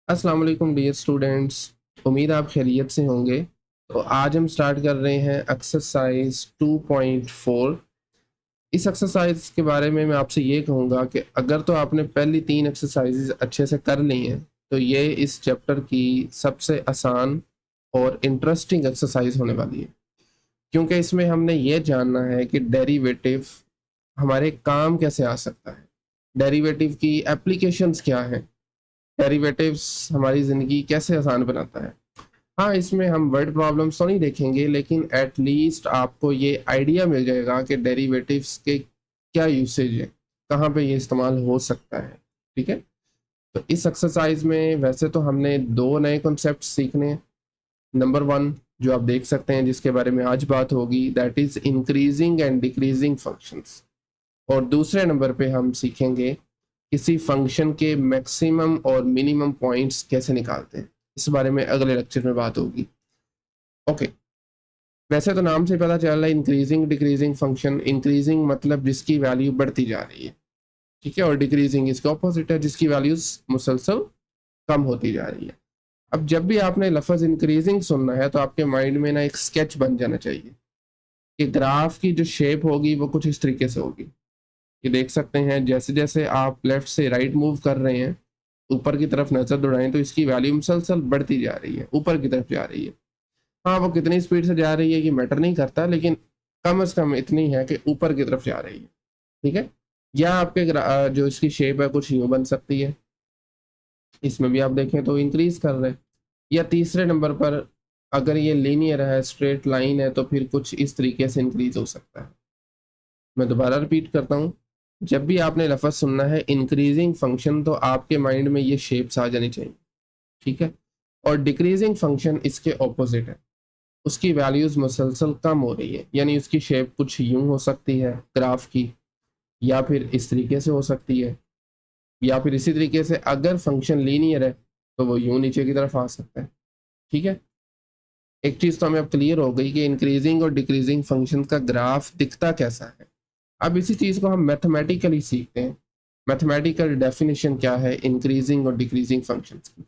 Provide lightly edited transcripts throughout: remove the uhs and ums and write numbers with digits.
अस्सलाम वालेकुम dear students. उम्मीद आप खैरियत से होंगे। तो आज हम स्टार्ट कर रहे हैं एक्सरसाइज 2.4। इस एक्सरसाइज के बारे में मैं आपसे ये कहूँगा कि अगर तो आपने पहली 3 एक्सरसाइजेज अच्छे से कर ली हैं तो ये इस चैप्टर की सबसे आसान और इंटरेस्टिंग एक्सरसाइज होने वाली है, क्योंकि इसमें हमने ये जानना है कि डेरिवेटिव हमारे काम कैसे आ सकता है, डेरिवेटिव की एप्लीकेशंस क्या हैं, डेरिवेटिव्स हमारी ज़िंदगी कैसे आसान बनाता है। हाँ, इसमें हम वर्ड प्रॉब्लम्स तो नहीं देखेंगे, लेकिन एट लीस्ट आपको ये आइडिया मिल जाएगा कि डेरिवेटिव्स के क्या यूसेज है, कहाँ पे ये इस्तेमाल हो सकता है। ठीक है, तो इस एक्सरसाइज में वैसे तो हमने 2 नए कॉन्सेप्ट सीखने हैं। नंबर 1 जो आप देख सकते हैं, जिसके बारे में आज बात होगी, that is increasing and decreasing functions. और दूसरे नंबर पे हम सीखेंगे किसी फंक्शन के मैक्सिमम और मिनिमम पॉइंट्स कैसे निकालते हैं। इस बारे में अगले लेक्चर में बात होगी। ओके, वैसे तो नाम से पता चल रहा है इंक्रीजिंग डिक्रीजिंग फंक्शन। इंक्रीजिंग मतलब जिसकी वैल्यू बढ़ती जा रही है, ठीक है, और डिक्रीजिंग इसका ऑपोजिट है, जिसकी वैल्यूज मुसलसल कम होती जा रही है। अब जब भी आपने लफ्ज इंक्रीजिंग सुनना है तो आपके माइंड में ना एक स्केच बन जाना चाहिए कि ग्राफ की जो शेप होगी वो कुछ इस तरीके से होगी। ये देख सकते हैं, जैसे जैसे आप लेफ्ट से राइट मूव कर रहे हैं, ऊपर की तरफ नजर दौड़ाएं तो इसकी वैल्यू मुसलसल बढ़ती जा रही है, ऊपर की तरफ जा रही है। हाँ, वो कितनी स्पीड से जा रही है ये मैटर नहीं करता, लेकिन कम से कम इतनी है कि ऊपर की तरफ जा रही है। ठीक है, या आपके जो इसकी शेप है कुछ यूं बन सकती है, इसमें भी आप देखें तो इंक्रीज कर रहे हैं। या तीसरे नंबर पर अगर ये लीनियर है, स्ट्रेट लाइन है, तो फिर कुछ इस तरीके से इंक्रीज हो सकता है। मैं दोबारा रिपीट करता हूँ, जब भी आपने लफ्ज सुनना है इंक्रीजिंग फंक्शन तो आपके माइंड में ये शेप्स आ जानी चाहिए। ठीक है, और डिक्रीजिंग फंक्शन इसके ऑपोजिट है, उसकी वैल्यूज मुसलसल कम हो रही है, यानी उसकी शेप कुछ यूं हो सकती है ग्राफ की, या फिर इस तरीके से हो सकती है, या फिर इसी तरीके से अगर फंक्शन लीनियर है तो वो यूं नीचे की तरफ आ सकता है। ठीक है, एक चीज तो हमें अब क्लियर हो गई कि इंक्रीजिंग और डिक्रीजिंग फंक्शन का ग्राफ दिखता कैसा है। अब इसी चीज को हम मैथमेटिकली सीखते हैं। मैथमेटिकल डेफिनेशन क्या है इंक्रीजिंग और डिक्रीजिंग फंक्शंस की।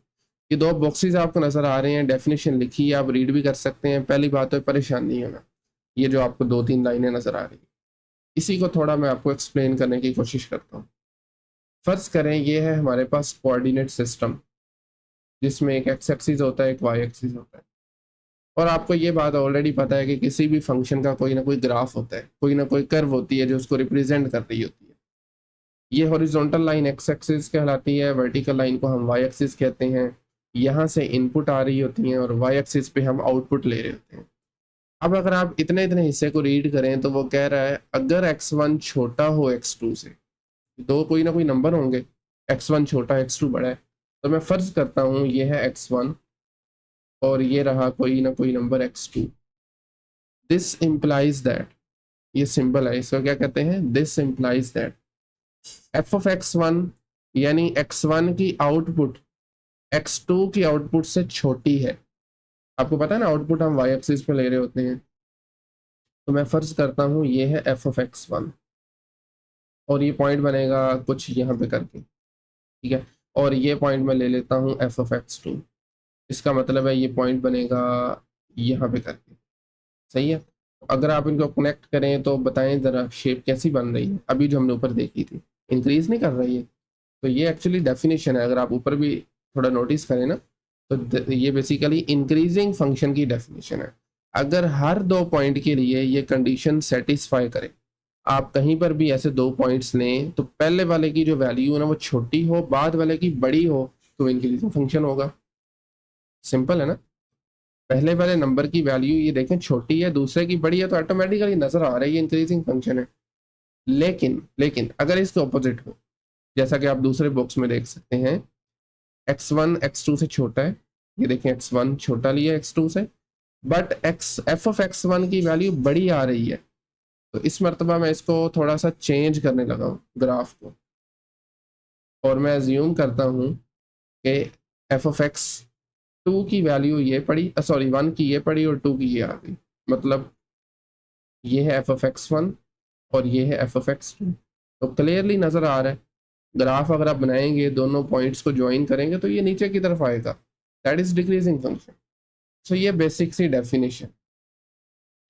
ये 2 बॉक्सेस आपको नजर आ रहे हैं, डेफिनेशन लिखी है, आप रीड भी कर सकते हैं। पहली बात तो परेशान नहीं होना, ये जो आपको 2-3 लाइनें नजर आ रही है, इसी को थोड़ा मैं आपको एक्सप्लेन करने की कोशिश करता हूँ। फर्ज करें ये है हमारे पास कोऑर्डिनेट सिस्टम, जिसमें एक एक्स एक्सिस होता है, एक वाई एक्सिस होता है। और आपको ये बात ऑलरेडी पता है कि किसी भी फंक्शन का कोई ना कोई ग्राफ होता है, कोई ना कोई कर्व होती है जो उसको रिप्रेजेंट कर रही होती है। ये हॉरिजॉन्टल लाइन एक्स एक्सिस कहलाती है, वर्टिकल लाइन को हम वाई एक्सिस कहते हैं। यहाँ से इनपुट आ रही होती है और वाई एक्सिस पे हम आउटपुट ले रहे होते हैं। अब अगर आप इतने इतने हिस्से को रीड करें तो वो कह रहा है अगर x1 छोटा हो x2 से, तो कोई ना कोई नंबर होंगे, x1 छोटा x2 बड़ा है, तो मैं फर्ज करता हूँ ये है x1 और ये रहा कोई ना कोई number x2। This implies that, ये सिंबल है, इसको क्या कहते हैं, this implies that F of x1 यानी x1 की आउटपुट x2 की आउटपुट से छोटी है। आपको पता है ना, आउटपुट हम y एक्सिस पे ले रहे होते हैं। तो मैं फर्ज करता हूँ ये है एफ ऑफ x1 और ये पॉइंट बनेगा कुछ यहाँ पे करके, ठीक है, और ये पॉइंट मैं ले लेता हूँ एफ ऑफ x2। इसका मतलब है ये पॉइंट बनेगा यहाँ पे करके। सही है, अगर आप इनको कनेक्ट करें तो बताएं ज़रा शेप कैसी बन रही है, अभी जो हमने ऊपर देखी थी इंक्रीज नहीं कर रही है। तो ये एक्चुअली डेफिनेशन है, अगर आप ऊपर भी थोड़ा नोटिस करें ना, तो ये बेसिकली इंक्रीजिंग फंक्शन की डेफिनेशन है। अगर हर 2 पॉइंट के लिए ये कंडीशन सेटिस्फाई करे, आप कहीं पर भी ऐसे 2 पॉइंट्स लें तो पहले वाले की जो वैल्यू है ना वो छोटी हो, बाद वाले की बड़ी हो, तो इंक्रीजिंग फंक्शन होगा। सिंपल है ना, पहले वाले नंबर की वैल्यू ये देखें छोटी है, दूसरे की बड़ी है, तो ऑटोमेटिकली नजर आ रही है इंक्रीजिंग फंक्शन है। लेकिन लेकिन अगर इसके ऑपोजिट हो, जैसा कि आप दूसरे बॉक्स में देख सकते हैं, x1 x2 से छोटा है, ये देखें x1 छोटा लिया x2 से, but x f of x1 की वैल्यू बड़ी आ रही है। तो इस मरतबा मैं इसको थोड़ा सा चेंज करने लगा हूँ ग्राफ को, और मैं अज्यूम करता हूँ कि एफ ऑफ एक्स 2 की वैल्यू ये पड़ी, सॉरी 1 की ये पड़ी और 2 की ये आ गई। मतलब ये है एफ ऑफ x1 और ये है एफ ऑफ x2। तो क्लियरली नज़र आ रहा है ग्राफ अगर आप बनाएंगे, दोनों पॉइंट्स को ज्वाइन करेंगे तो ये नीचे की तरफ आएगा, दैट इज डिक्रीजिंग फंक्शन। सो ये बेसिक सी डेफिनेशन,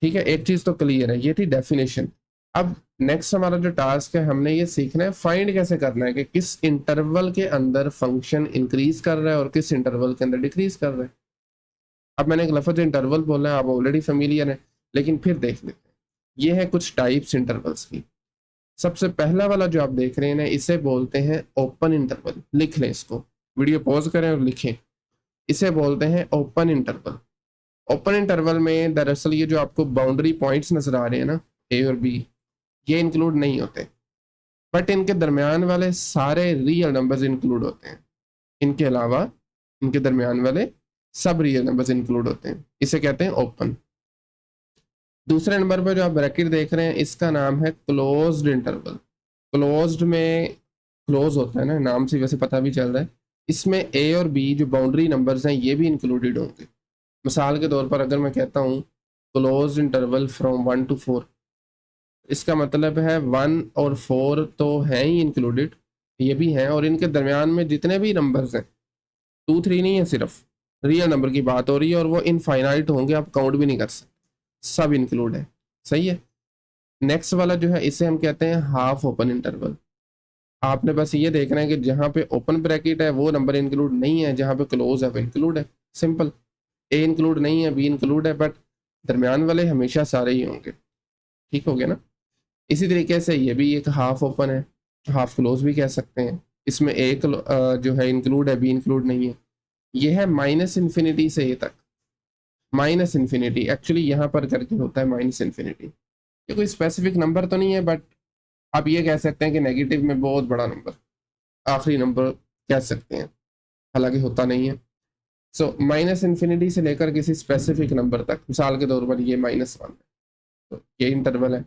ठीक है। एक चीज तो क्लियर है, ये थी डेफिनेशन। अब नेक्स्ट हमारा जो टास्क है, हमने ये सीखना है फाइंड कैसे करना है कि किस इंटरवल के अंदर फंक्शन इंक्रीज कर रहा है और किस इंटरवल के अंदर डिक्रीज कर रहा है। अब मैंने एक लफ्ज इंटरवल बोला है, आप ऑलरेडी फेमिलियर है, लेकिन फिर देख लेते हैं। ये है कुछ टाइप्स इंटरवल्स की। सबसे पहला वाला जो आप देख रहे हैं ना, इसे बोलते हैं ओपन इंटरवल। लिख लें इसको, वीडियो पॉज करें और लिखें। इसे बोलते हैं ओपन इंटरवल। ओपन इंटरवल में दरअसल ये जो आपको बाउंड्री पॉइंट्स नजर आ रहे हैं ना, ए और बी, ये इंक्लूड नहीं होते, बट इनके दरमियान वाले सारे रियल नंबर्स इंक्लूड होते हैं। इनके अलावा इनके दरमियान वाले सब रियल नंबर्स इंक्लूड होते हैं। इसे कहते हैं ओपन। दूसरे नंबर पर जो आप ब्रैकेट देख रहे हैं, इसका नाम है क्लोज्ड इंटरवल। क्लोज्ड में क्लोज होता है ना, नाम से वैसे पता भी चल रहा है। इसमें ए और बी जो बाउंड्री नंबर्स हैं, ये भी इंक्लूडेड होंगे। मिसाल के तौर पर अगर मैं कहता हूँ क्लोज्ड इंटरवल फ्रॉम 1 to 4, इसका मतलब है 1 और 4 तो हैं ही इंक्लूडेड, ये भी हैं, और इनके दरमियान में जितने भी नंबर्स हैं, 2 3 नहीं है, सिर्फ रियल नंबर की बात हो रही है, और वो इनफाइनाइट होंगे, आप काउंट भी नहीं कर सकते, सब इंक्लूड है। सही है। नेक्स्ट वाला जो है, इसे हम कहते हैं हाफ ओपन इंटरवल। आपने बस ये देखना है कि जहाँ पे ओपन ब्रैकेट है वो नंबर इंक्लूड नहीं है, जहाँ पे क्लोज है वो इंक्लूड है। सिंपल। ए इंक्लूड नहीं है, बी इंक्लूड है, बट दरमियान वाले हमेशा सारे ही होंगे। ठीक हो गया ना। इसी तरीके से ये भी एक हाफ ओपन है, हाफ क्लोज भी कह सकते हैं। इसमें ए जो है इंक्लूड है, बी इंक्लूड नहीं है। ये है माइनस इन्फिनिटी से ए तक। माइनस इन्फिनिटी एक्चुअली यहाँ पर करके होता है माइनस इन्फिनिटी। ये कोई स्पेसिफिक नंबर तो नहीं है, बट आप ये कह सकते हैं कि नेगेटिव में बहुत बड़ा नंबर, आखिरी नंबर कह सकते हैं, हालांकि होता नहीं है। सो माइनस इन्फिनिटी से लेकर किसी स्पेसिफिक नंबर तक, मिसाल के तौर पर ये -1 है, तो ये इंटरवल है।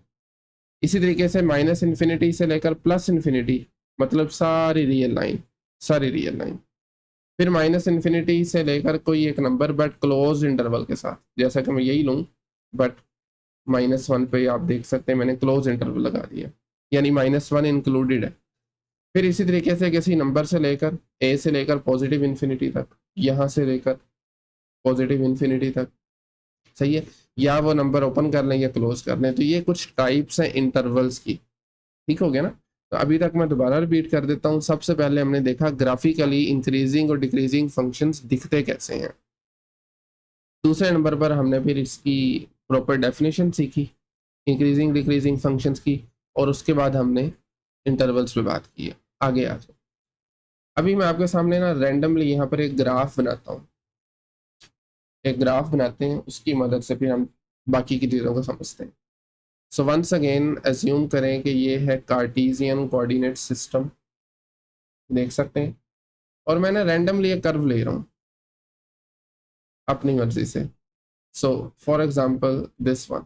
इसी तरीके से माइनस इन्फिनिटी से लेकर प्लस इन्फिनिटी, मतलब सारी रियल लाइन, सारी रियल लाइन। फिर माइनस इन्फिनिटी से लेकर कोई एक नंबर बट क्लोज इंटरवल के साथ, जैसा कि मैं यही लूँ, बट -1 पे आप देख सकते हैं मैंने क्लोज इंटरवल लगा दिया, यानी -1 इंक्लूडेड है। फिर इसी तरीके से किसी नंबर से लेकर ए से लेकर पॉजिटिव इन्फिनिटी तक, यहाँ से लेकर पॉजिटिव इन्फिनिटी तक। सही है। या वो नंबर ओपन कर लें या क्लोज कर लें। तो ये कुछ टाइप्स हैं इंटरवल्स की। ठीक हो गया ना। तो अभी तक मैं दोबारा रिपीट कर देता हूँ। सबसे पहले हमने देखा ग्राफिकली इंक्रीजिंग और डिक्रीजिंग फंक्शंस दिखते कैसे हैं। दूसरे नंबर पर हमने फिर इसकी प्रॉपर डेफिनेशन सीखी, इंक्रीजिंग डिक्रीजिंग फंक्शंस की, और उसके बाद हमने इंटरवल्स पे बात की है। आगे आ जाओ। अभी मैं आपके सामने ना रैंडमली यहाँ पर एक ग्राफ बनाता हूँ। एक ग्राफ बनाते हैं, उसकी मदद से फिर हम बाकी की चीज़ों को समझते हैं। सो वंस अगेन एज्यूम करें कि ये है कार्टेशियन कोऑर्डिनेट सिस्टम, देख सकते हैं, और मैंने रैंडमली एक कर्व ले रहा हूँ अपनी मर्जी से। So for example this one,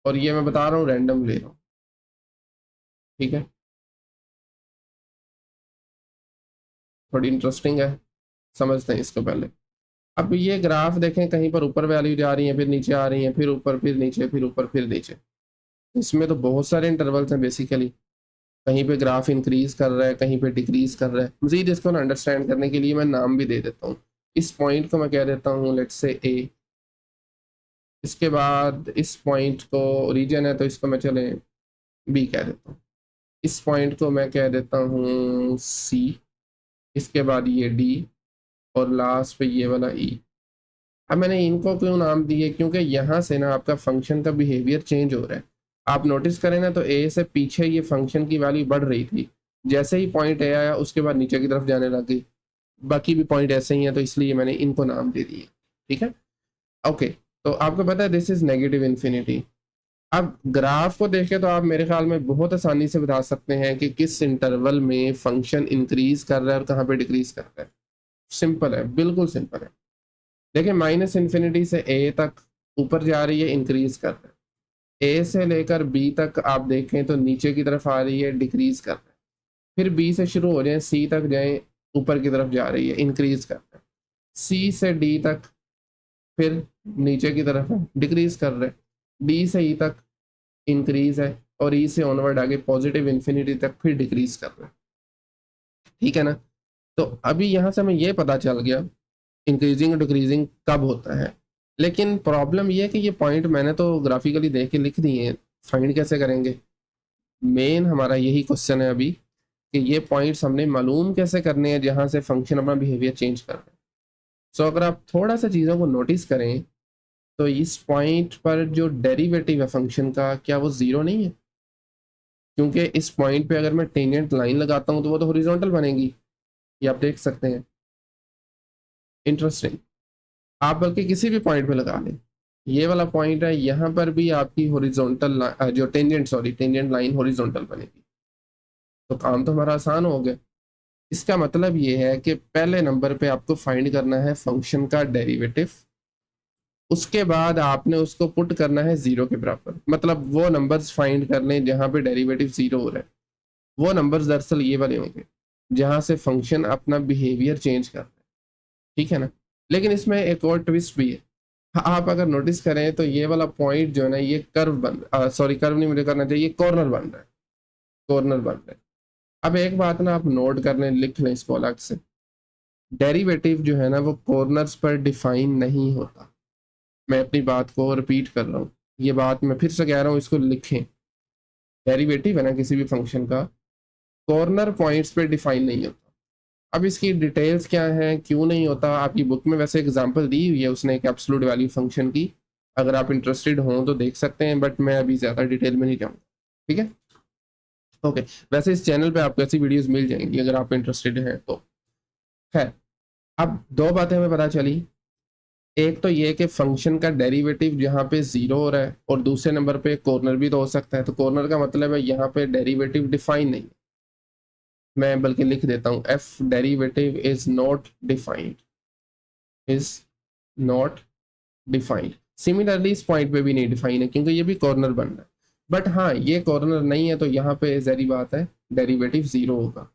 और ये मैं बता रहा हूँ रैंडम ले रहा हूँ। ठीक है, थोड़ी इंटरेस्टिंग है, समझते हैं इसको पहले। अब ये ग्राफ देखें, कहीं पर ऊपर वैल्यू जा रही है, फिर नीचे आ रही है, फिर ऊपर, फिर नीचे, फिर ऊपर, फिर नीचे। इसमें तो बहुत सारे इंटरवल्स हैं बेसिकली। कहीं पे ग्राफ इंक्रीज कर रहा है, कहीं पे डिक्रीज कर रहा है। मजीद इसको ना अंडरस्टैंड करने के लिए मैं नाम भी दे देता हूँ। इस पॉइंट को मैं कह देता हूँ लेट्स से ए। इसके बाद इस पॉइंट को रीजन है तो इसको मैं चले बी कह देता हूँ। इस पॉइंट को मैं कह देता हूँ सी। इसके बाद ये डी, और लास्ट पे ये वाला ई। अब मैंने इनको क्यों नाम दिए, क्योंकि यहाँ से ना आपका फंक्शन का बिहेवियर चेंज हो रहा है। आप नोटिस करें ना, तो ए से पीछे ये फंक्शन की वैल्यू बढ़ रही थी, जैसे ही पॉइंट ए आया उसके बाद नीचे की तरफ जाने लग गई। बाकी भी पॉइंट ऐसे ही हैं, तो इसलिए मैंने इनको नाम दे दिए। ठीक है, ओके। तो आपको पता है दिस इज नेगेटिव इन्फिनिटी। अब ग्राफ को देखें तो आप मेरे ख्याल में बहुत आसानी से बता सकते हैं कि किस इंटरवल में फंक्शन इंक्रीज कर रहा है और कहाँ पे डिक्रीज कर रहा है। सिंपल है, बिल्कुल सिंपल है। देखिए माइनस इन्फिनिटी से ए तक ऊपर जा रही है, इंक्रीज कर रहा है। ए से लेकर बी तक आप देखें तो नीचे की तरफ आ रही है, डिक्रीज कर रहा है। फिर बी से शुरू हो जाए, सी तक जाएं, ऊपर की तरफ जा रही है, इंक्रीज कर रहा है। सी से डी तक फिर नीचे की तरफ है, डिक्रीज कर रहे हैं। डी से ई तक इंक्रीज है, और ई से ऑनवर्ड आगे पॉजिटिव इन्फिनिटी तक फिर डिक्रीज कर रहा है, ठीक है ना। तो अभी यहाँ से हमें ये पता चल गया इंक्रीजिंग और डिक्रीजिंग कब होता है। लेकिन प्रॉब्लम ये है कि ये पॉइंट मैंने तो ग्राफिकली देख के लिख दिए हैं, फाइंड कैसे करेंगे। मेन हमारा यही क्वेश्चन है अभी कि ये पॉइंट्स हमने मालूम कैसे करने हैं जहाँ से फंक्शन अपना बिहेवियर चेंज कर रहा है। सो अगर आप थोड़ा सा चीज़ों को नोटिस करें तो इस पॉइंट पर जो डेरिवेटिव है फंक्शन का, क्या वो ज़ीरो नहीं है? क्योंकि इस पॉइंट पे अगर मैं टेंजेंट लाइन लगाता हूँ तो वो तो हॉरिजॉन्टल बनेगी, ये आप देख सकते हैं। इंटरेस्टिंग। आप बल्कि किसी भी पॉइंट पे लगा लें, ये वाला पॉइंट है, यहाँ पर भी आपकी हॉरिजॉन्टल जो टेंजेंट लाइन हॉरिजॉन्टल बनेगी। तो काम तो हमारा आसान हो गया। इसका मतलब ये है कि पहले नंबर पे आपको फाइंड करना है फंक्शन का डेरिवेटिव, उसके बाद आपने उसको पुट करना है जीरो के बराबर, मतलब वो नंबर्स फाइंड कर लें जहाँ पे डेरिवेटिव जीरो हो रहा है। वो नंबर्स दरअसल ये वाले होंगे जहाँ से फंक्शन अपना बिहेवियर चेंज कर रहा है, ठीक है ना। लेकिन इसमें एक और ट्विस्ट भी है। आप अगर नोटिस करें तो ये वाला पॉइंट जो है ना, ये कर्व सॉरी कर्व नहीं मुझे करना चाहिए, कॉर्नर बन रहा है, कॉर्नर बन रहा है। अब एक बात ना आप नोट कर लें, लिख लें इसको अलग से, डेरिवेटिव जो है ना वो कॉर्नर्स पर डिफाइन नहीं होता। मैं अपनी बात को रिपीट कर रहा हूँ, ये बात मैं फिर से कह रहा हूँ, इसको लिखें। डेरिवेटिव है ना किसी भी फंक्शन का, कॉर्नर पॉइंट्स पे डिफाइन नहीं होता। अब इसकी डिटेल्स क्या हैं, क्यों नहीं होता, आपकी बुक में वैसे एग्जांपल दी हुई है उसने एक एब्सोल्यूट वैल्यू फंक्शन की, अगर आप इंटरेस्टेड हों तो देख सकते हैं, बट मैं अभी ज़्यादा डिटेल में नहीं जाऊँगा, ठीक है। ओके, वैसे इस चैनल पे आपको ऐसी वीडियोस मिल जाएंगी अगर आप इंटरेस्टेड हैं तो। खैर, अब दो बातें हमें पता चली, एक तो ये कि फंक्शन का डेरिवेटिव यहाँ पे जीरो हो रहा है, और दूसरे नंबर पे कॉर्नर भी तो हो सकता है। तो कॉर्नर का मतलब है यहाँ पे डेरिवेटिव डिफाइन नहीं है। मैं बल्कि लिख देता हूँ, F derivative is not defined, is not defined. Similarly इस पॉइंट पे भी नहीं डिफाइन है क्योंकि ये भी कॉर्नर बन रहा है। बट हाँ, ये कॉर्नर नहीं है तो यहाँ पे जहरी बात है डेरिवेटिव जीरो होगा,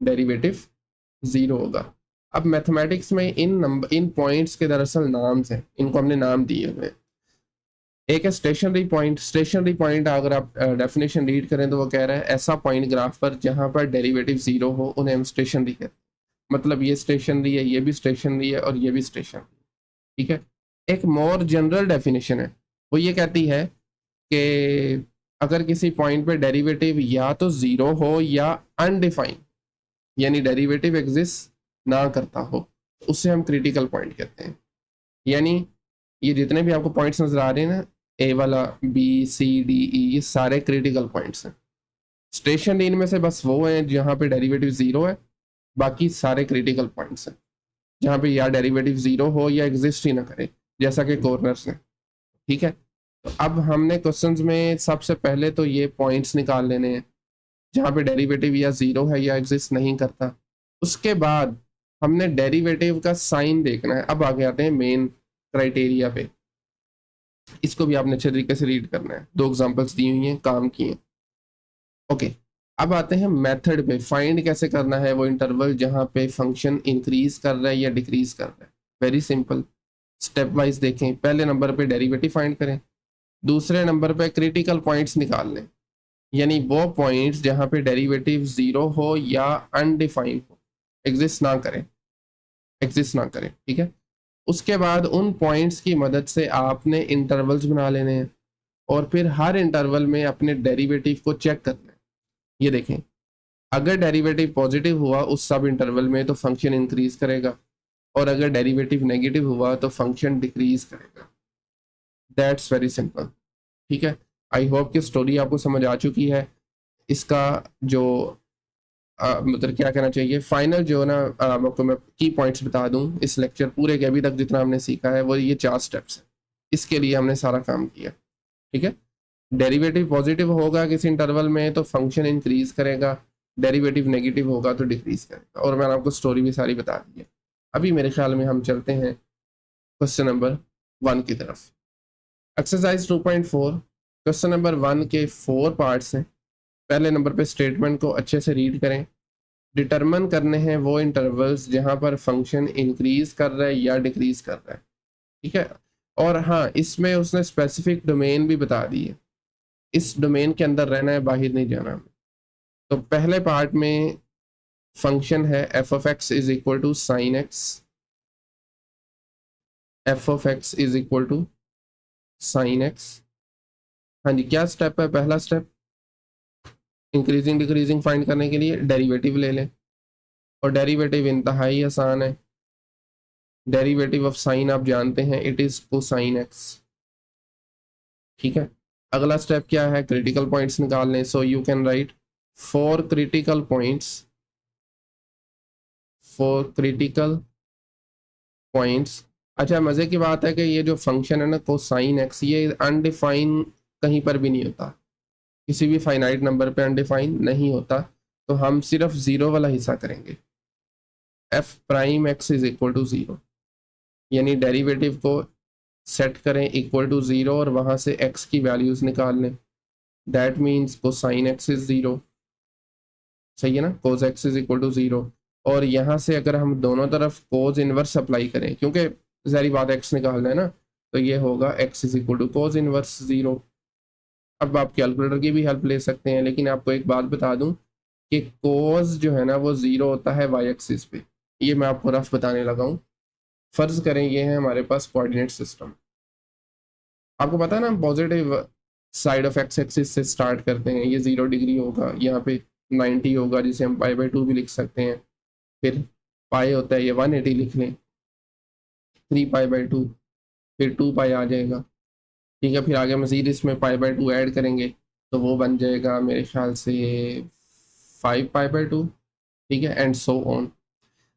डेरिवेटिव जीरो होगा। अब मैथमेटिक्स में इन पॉइंट्स के दरअसल नाम्स हैं, इनको हमने नाम दिए हुए हैं। एक है स्टेशनरी पॉइंट। स्टेशनरी पॉइंट अगर आप डेफिनेशन रीड करें तो वो कह रहा है ऐसा पॉइंट ग्राफ पर जहां पर डेरिवेटिव जीरो हो उन्हें हम स्टेशनरी कहते हैं। मतलब ये स्टेशनरी है, ये भी स्टेशनरी है और ये भी स्टेशनरी, ठीक है। एक मोर जनरल डेफिनेशन है, वो ये कहती है कि अगर किसी पॉइंट पे डेरिवेटिव या तो जीरो हो या अनडिफाइंड, यानी डेरिवेटिव एग्जिस्ट ना करता हो, उससे हम क्रिटिकल पॉइंट कहते हैं। यानी ये जितने भी आपको पॉइंट्स नजर आ रहे हैं ना, ए वाला, बी सी डी ई, ये सारे क्रिटिकल पॉइंट्स हैं। स्टेशन इनमें से बस वो हैं जहाँ पे डेरिवेटिव जीरो है, बाकी सारे क्रिटिकल पॉइंट्स हैं जहाँ पे या डेरिवेटिव जीरो हो या एग्जिस्ट ही ना करे, जैसा कि कॉर्नर्स हैं, ठीक है। तो अब हमने क्वेश्चंस में सबसे पहले तो ये पॉइंट्स निकाल लेने हैं जहाँ पे डेरिवेटिव या जीरो है या एग्जिस्ट नहीं करता। उसके बाद हमने डेरिवेटिव का साइन देखना है। अब आगे आते हैं मेन क्राइटेरिया पे, इसको भी आपने अच्छे तरीके से रीड करना है। दो एग्जांपल्स दी हुई हैं, काम किए। ओके, अब आते हैं मेथड पे, फाइंड कैसे करना है वो इंटरवल जहाँ पे फंक्शन इंक्रीज कर रहा है या डिक्रीज कर रहा है। वेरी सिंपल, स्टेप वाइज देखें। पहले नंबर पे डेरिवेटिव फाइंड करें, दूसरे नंबर पे क्रिटिकल पॉइंट्स निकाल लें, यानी वो पॉइंट्स जहाँ पे डेरिवेटिव जीरो हो या अनडिफाइंड हो, एग्जिस्ट ना करें, एग्जिस्ट ना करें, ठीक है। उसके बाद उन पॉइंट्स की मदद से आपने इंटरवल्स बना लेने हैं और फिर हर इंटरवल में अपने डेरिवेटिव को चेक करना है। ये देखें, अगर डेरिवेटिव पॉजिटिव हुआ उस सब इंटरवल में तो फंक्शन इंक्रीज करेगा, और अगर डेरिवेटिव नेगेटिव हुआ तो फंक्शन डिक्रीज करेगा। दैट्स वेरी सिंपल, ठीक है। आई होप कि स्टोरी आपको समझ आ चुकी है। इसका जो मतलब क्या कहना चाहिए, फाइनल जो ना आपको मैं की पॉइंट्स बता दूं इस लेक्चर पूरे के अभी तक जितना हमने सीखा है, वो ये 4 स्टेप्स हैं। इसके लिए हमने सारा काम किया, ठीक है। डेरिवेटिव पॉजिटिव होगा किसी इंटरवल में तो फंक्शन इंक्रीज करेगा, डेरिवेटिव नेगेटिव होगा तो डिक्रीज करेगा, और मैंने आपको स्टोरी भी सारी बता दी है। अभी मेरे ख्याल में हम चलते हैं क्वेश्चन नंबर 1 की तरफ। एक्सरसाइज 2.4, क्वेश्चन नंबर 1 के 4 पार्ट्स हैं। पहले नंबर पे स्टेटमेंट को अच्छे से रीड करें। डिटरमन करने हैं वो इंटरवल्स जहाँ पर फंक्शन इंक्रीज कर रहा है या डिक्रीज कर रहा है, ठीक है। और हाँ, इसमें उसने स्पेसिफिक डोमेन भी बता दी है, इस डोमेन के अंदर रहना है, बाहर नहीं जाना हमें। तो पहले पार्ट में फंक्शन है f of x is equal to sine x, f of x is equal to sine x. हाँ जी, क्या स्टेप है? पहला स्टेप इंक्रीजिंग डिक्रीजिंग फाइंड करने के लिए डेरिवेटिव ले लें, और डेरिवेटिव इंतहाई आसान है। डेरिवेटिव ऑफ साइन आप जानते हैं, इट इज कोसाइन एक्स। ठीक है, अगला स्टेप क्या है? क्रिटिकल पॉइंट्स निकाल लें। सो you can right four critical points, four critical points. अच्छा, मजे की बात है कि ये जो फंक्शन है ना कोसाइन एक्स, ये अनडिफाइन कहीं पर भी नहीं होता, किसी भी फाइनाइट नंबर पे अनडिफाइन नहीं होता। तो हम सिर्फ जीरो वाला हिस्सा करेंगे, f prime x is equal to zero, यानी डेरिवेटिव को सेट करें इक्वल टू जीरो और वहां से एक्स की वैल्यूज निकाल लें। That means cosine x is zero, सही है ना, cos x is equal to zero. और यहाँ से अगर हम दोनों तरफ कोस इनवर्स अप्लाई करें, क्योंकि सारी बात एक्स निकालना है ना, तो ये होगा x is equal to cos inverse zero. अब आप कैलकुलेटर की भी हेल्प ले सकते हैं, लेकिन आपको एक बात बता दूं कि कोस जो है ना वो जीरो होता है वाई एक्सिस पे। ये मैं आपको रफ बताने लगा हूँ। फर्ज करें ये है हमारे पास कोऑर्डिनेट सिस्टम। आपको पता है ना, positive side of x axis से स्टार्ट करते हैं, ये 0 डिग्री होगा, यहाँ पे 90 होगा जिसे हम पाई बाई 2 भी लिख सकते हैं। फिर पाई होता है, ये 180 लिख लें, 3 पाई बाई 2, फिर 2 पाई आ जाएगा। ठीक है, फिर आगे मजीद इसमें पाई बाई 2 ऐड करेंगे तो वो बन जाएगा मेरे ख्याल से 5 पाई बाई 2। ठीक है, एंड सो ऑन।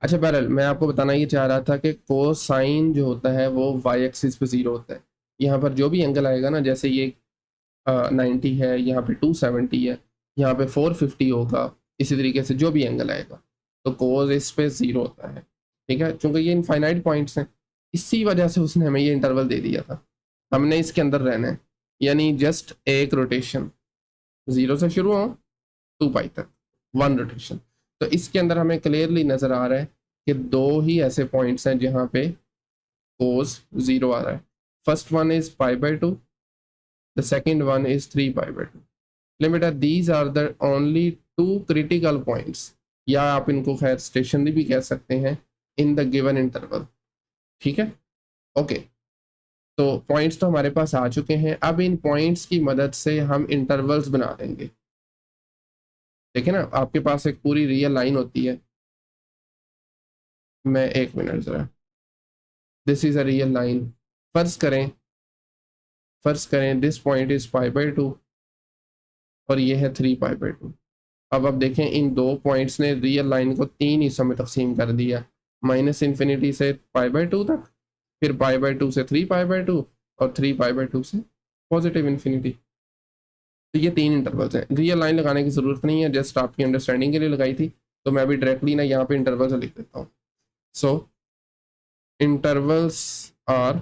अच्छा, बहरहाल मैं आपको बताना ये चाह रहा था कि कोसाइन जो होता है वो वाई एक्सिस पे जीरो होता है। यहाँ पर जो भी एंगल आएगा ना, जैसे ये 90 है, यहाँ पे 270 है, यहाँ पे 450 होगा, इसी तरीके से जो भी एंगल आएगा तो कोस इस पे जीरो होता है। ठीक है, क्योंकि ये इनफाइनाइट पॉइंट्स हैं, इसी वजह से उसने हमें ये इंटरवल दे दिया था। हमने इसके अंदर रहना है, यानी जस्ट एक रोटेशन, जीरो से शुरू हो 2 पाई तक, वन रोटेशन। तो इसके अंदर हमें क्लियरली नजर आ रहा है कि दो ही ऐसे पॉइंट्स हैं जहाँ पे कोस जीरो आ रहा है। First one is pi by 2, the second one is 3 pi by 2। बेटा these are the only two critical points, या आप इनको खैर स्टेशनरी भी कह सकते हैं, इन द गिवन इंटरवल। ठीक है, ओके। तो पॉइंट्स तो हमारे पास आ चुके हैं, अब इन पॉइंट्स की मदद से हम इंटरवल्स बना देंगे। देखिए ना, आपके पास एक पूरी रियल लाइन होती है। मैं एक मिनट जरा, this is a real line. फर्ज करें, फर्ज करें this point is pi by 2 और ये है 3 पाई बाई 2। अब देखें, इन दो पॉइंट्स ने रियल लाइन को तीन हिस्सों में तकसीम कर दिया, माइनस इन्फिनिटी से पाई बाई 2 तक, फिर पाई बाई 2 से 3 पाई बाई 2, और 3 पाई बाई 2 से पॉजिटिव इन्फिनिटी। तो ये तीन इंटरवल्स हैं। रियल लाइन लगाने की ज़रूरत नहीं है, जस्ट आपकी अंडरस्टैंडिंग के लिए लगाई थी। तो मैं भी डायरेक्टली ना यहाँ पे इंटरवल्स लिख देता हूँ। सो इंटरवल्स आर,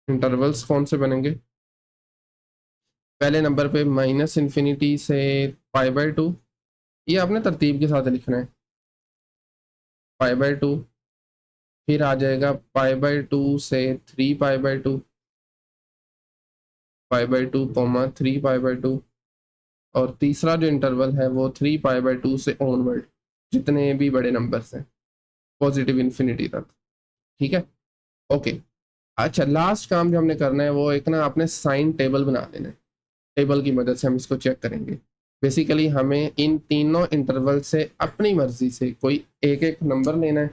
इंटरवल्स कौन से बनेंगे? पहले नंबर पे माइनस इन्फिनिटी से पाई बाई 2, ये आपने तरतीब के साथ लिखना है, पाई बाई 2। फिर आ जाएगा पाई बाई 2 से 3 pi by 2, pi by 2 comma 3 pi by 2। और तीसरा जो इंटरवल है वो 3 पाई बाई 2 से ऑनवर्ड, जितने भी बड़े नंबर्स हैं पॉजिटिव इन्फिनिटी तक। ठीक है, ओके। अच्छा, लास्ट काम जो हमने करना है वो एक ना आपने साइन टेबल बना लेना है। टेबल की मदद से हम इसको चेक करेंगे। बेसिकली हमें इन तीनों इंटरवल से अपनी मर्जी से कोई एक एक नंबर लेना है,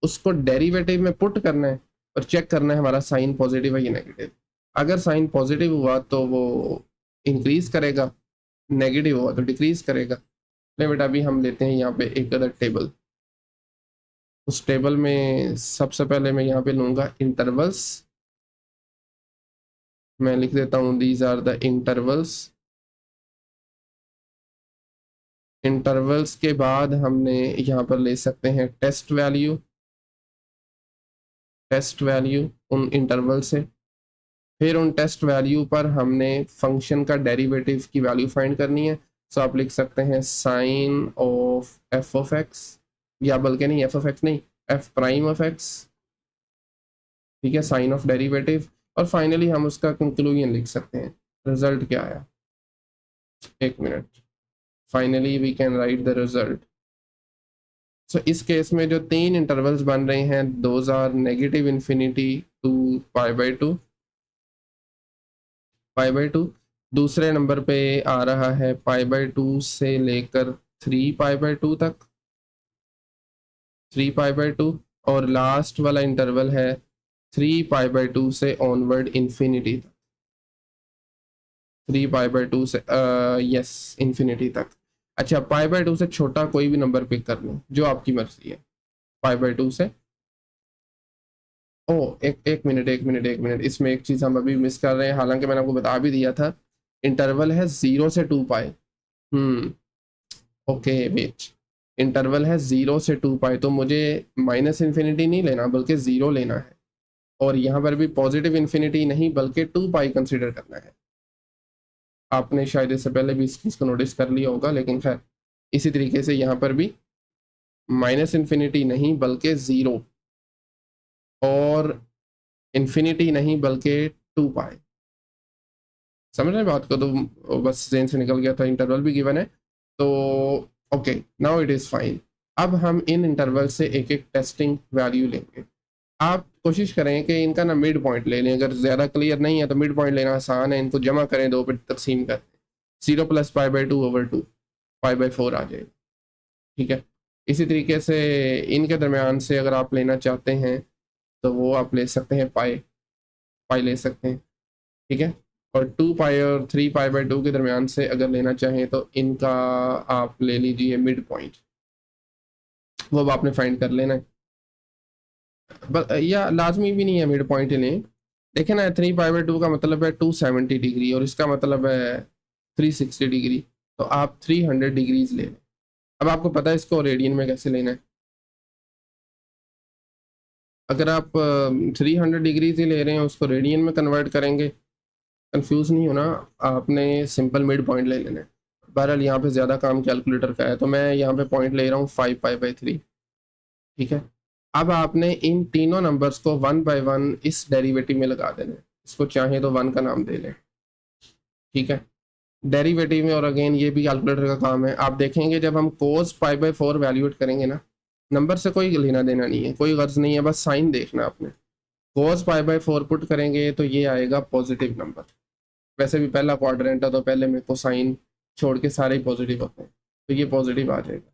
उसको डेरिवेटिव में पुट करना है और चेक करना है हमारा साइन पॉजिटिव है या नेगेटिव। अगर साइन पॉजिटिव हुआ तो वो इंक्रीज करेगा, नेगेटिव हुआ तो डिक्रीज करेगा। ले बेटा, अभी हम लेते हैं यहाँ पे एक अदर टेबल। उस टेबल में सबसे पहले मैं यहाँ पे लूँगा इंटरवल्स। मैं लिख देता हूँ these are the intervals. Intervals के बाद हमने यहाँ पर ले सकते हैं टेस्ट वैल्यू, टेस्ट वैल्यू उन इंटरवल से। फिर उन टेस्ट वैल्यू पर हमने फंक्शन का डेरिवेटिव की वैल्यू फाइंड करनी है। सो आप लिख सकते हैं sign of f of x, या बल्कि नहीं, एफ ऑफ एक्स नहीं, एफ प्राइम ऑफ एक्स। ठीक है, साइन ऑफ डेरिवेटिव, और फाइनली हम उसका कंक्लूजन लिख सकते हैं, रिजल्ट क्या आया। एक minute, finally we can write the result. So इस केस में जो 3 इंटरवल्स बन रहे हैं, those are negative infinity to π/2, π/2। दूसरे नंबर पे आ रहा है π/2 से लेकर 3π/2 तक, 3π/2। और लास्ट वाला इंटरवल है 3π/2 से ऑनवर्ड इन्फिनिटी तक, 3π/2 से यस इन्फिनिटी तक। अच्छा, π/2 से छोटा कोई भी नंबर पिक कर लो, जो आपकी मर्जी है। π/2 से ओ एक मिनट, इसमें एक चीज़ हम अभी मिस कर रहे हैं, हालांकि मैंने आपको बता भी दिया था। इंटरवल है 0 से 2π। ओके वेट, इंटरवल है 0 से 2π, तो मुझे माइनस इन्फिनिटी नहीं लेना बल्कि 0 लेना है। और यहाँ पर भी पॉजिटिव इन्फिनिटी नहीं बल्कि 2π कंसिडर करना है। आपने शायद इससे पहले भी इस चीज़ को नोटिस कर लिया होगा, लेकिन खैर इसी तरीके से यहाँ पर भी माइनस इन्फिनिटी नहीं बल्कि 0 और इन्फिनिटी नहीं बल्कि 2π। समझ रहे बात को? तो बस जेन से निकल गया था, इंटरवल भी गिवन है तो okay, now it is fine. अब हम इन इंटरवल से एक एक टेस्टिंग वैल्यू लेंगे। आप कोशिश करें कि इनका ना मिड पॉइंट ले लें, अगर ज़्यादा क्लियर नहीं है तो मिड पॉइंट लेना आसान है, इनको जमा करें, 2 पे तकसीम करें, 0 + π/2/2 π/4 आ जाएगा। ठीक है, इसी तरीके से इनके दरमियान से अगर आप लेना चाहते हैं तो वो आप ले सकते हैं, पाई ले सकते हैं। ठीक है, और 2π और 3π/2 के दरमियान से अगर लेना चाहें तो इनका आप ले लीजिए मिड पॉइंट, वो अब आपने फाइंड कर लेना है। या लाजमी भी नहीं है मिड पॉइंट लें। देखें ना, 3π/2 का मतलब है 270 डिग्री और इसका मतलब है 360 डिग्री, तो आप 300 डिग्रीज ले लें। अब आपको पता है इसको रेडियन में कैसे लेना है। अगर आप 300 डिग्रीज ही ले रहे हैं, उसको रेडियन में कन्वर्ट करेंगे, कंफ्यूज नहीं होना, आपने सिंपल मिड पॉइंट ले लेना है। बहरहाल यहाँ पे ज़्यादा काम कैलकुलेटर का है, तो मैं यहाँ पे पॉइंट ले रहा हूँ 5π/3। ठीक है, अब आपने इन तीनों नंबर्स को 1/1 इस डेरिवेटिव में लगा देना है। इसको चाहे तो 1 का नाम दे लें। ठीक है, डेरिवेटिव में, और अगेन ये भी कैलकुलेटर का काम है। आप देखेंगे जब हम cos π/4 वैल्यूएट करेंगे ना, नंबर से कोई लेना देना नहीं है, कोई गर्ज नहीं है, बस साइन देखना आपने। cos π/4 पुट करेंगे तो ये आएगा पॉजिटिव नंबर। वैसे भी पहला क्वाड्रेंट है तो पहले में कोसाइन छोड़ के सारे ही पॉजिटिव होते हैं, तो ये पॉजिटिव आ जाएगा।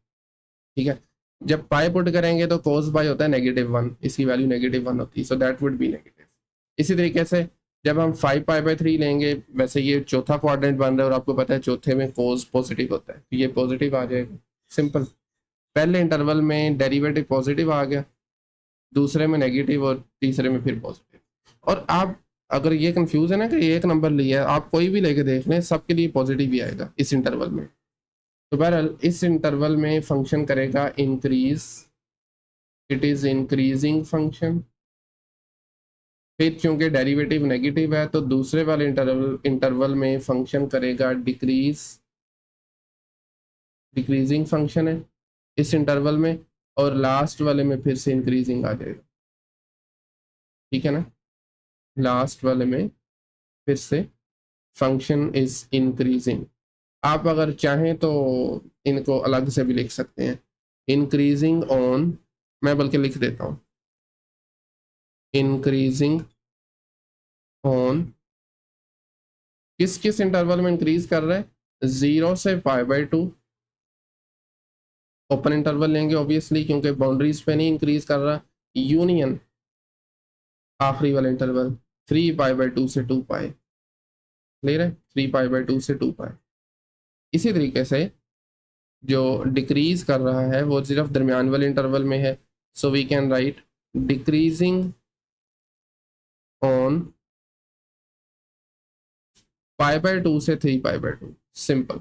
ठीक है, जब पाई पुट करेंगे तो cos पाई होता है -1, इसकी वैल्यू -1 होती है, so that would be negative. इसी तरीके से जब हम 5π/3 लेंगे, वैसे ये चौथा क्वाड्रेंट बन रहा है और आपको पता है चौथे में cos पॉजिटिव होता है, तो ये पॉजिटिव आ जाएगा। सिंपल, पहले इंटरवल में डेरिवेटिव पॉजिटिव आ गया, दूसरे में नेगेटिव और तीसरे में फिर पॉजिटिव। और आप अगर ये कंफ्यूज है ना कि एक नंबर लिया है, आप कोई भी लेके देख लें, सबके लिए पॉजिटिव ही आएगा इस इंटरवल में। तो बहरहाल इस इंटरवल में फंक्शन करेगा increase, it is increasing function. फिर चूंकि डेरिवेटिव नेगेटिव है तो दूसरे वाले इंटरवल में फंक्शन करेगा डिक्रीज, डिक्रीजिंग फंक्शन है इस इंटरवल में, और लास्ट वाले में फिर से इंक्रीजिंग आ जाएगा। ठीक है ना, लास्ट वाले में फिर से फंक्शन इज इंक्रीजिंग। आप अगर चाहें तो इनको अलग से भी लिख सकते हैं, इंक्रीजिंग ऑन, मैं बल्कि लिख देता हूँ, इंक्रीजिंग ऑन किस किस इंटरवल में इंक्रीज कर रहा है, 0 से π/2 ओपन इंटरवल लेंगे ऑब्वियसली क्योंकि बाउंड्रीज पे नहीं इंक्रीज कर रहा, यूनियन आखिरी वाला इंटरवल 3π/2 से 2π, क्लियर है, 3π/2 से 2π। इसी तरीके से जो डिक्रीज कर रहा है वो सिर्फ दरमियान वाले इंटरवल में है, so we can write decreasing on π/2 से 3π/2, सिंपल।